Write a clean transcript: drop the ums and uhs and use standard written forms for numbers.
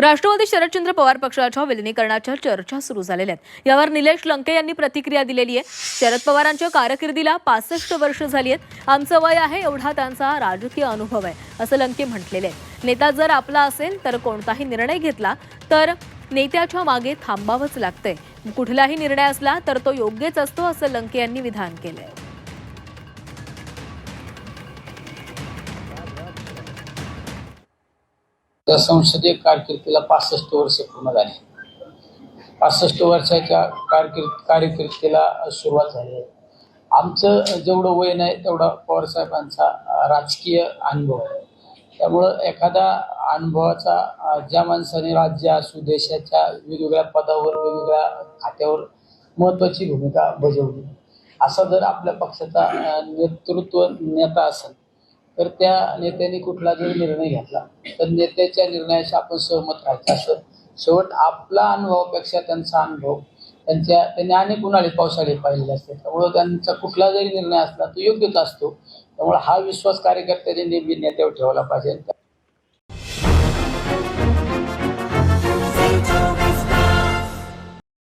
राष्ट्रवादी शरदचंद्र पवार पक्षाच्या विलिनीकरणाच्या चर्चा सुरू झालेल्या आहेत। यावर निलेश लंके यांनी प्रतिक्रिया दिलेली आहे। शरद पवारांच्या कारकिर्दीला 65 वर्ष झाली आहेत। आमचं वय आहे एवढा त्यांचा राजकीय अनुभव आहे, असं लंके म्हटलेले आहे। नेता जर आपला असेल तर कोणताही निर्णय घेतला तर नेत्याच्या मागे थांबावंच लागतंय। कुठलाही निर्णय असला तर तो योग्यच असतो, असं लंके यांनी विधान केलंय। त्या संसदीय कारकिर्दीला 65 वर्ष पूर्ण झाली। 65 वर्षाच्या कारकिर्दीला सुरुवात झाली आहे। आमचं जेवढं वय नाही तेवढा पवार साहेबांचा राजकीय अनुभव आहे। त्यामुळं एखादा अनुभवाचा ज्या माणसाने राज्य असू देशाच्या वेगवेगळ्या पदावर वेगवेगळ्या खात्यावर महत्त्वाची भूमिका बजावली, असा जर आपल्या पक्षाचा नेतृत्व नेता असेल तर त्या नेत्याने कुठला जरी निर्णय घेतला तर नेत्याच्या निर्णयाशी आपण सहमत राहायचं। असं शेवट आपला अनुभवापेक्षा त्यांचा अनुभव त्यांनी अनेक उन्हाळे पावसाळे पाहिलेले असते, त्यामुळं त्यांचा कुठला जरी निर्णय असला तो योग्यच असतो। त्यामुळे हा विश्वास कार्यकर्त्यांनी नेहमी नेत्यावर ठेवला पाहिजे।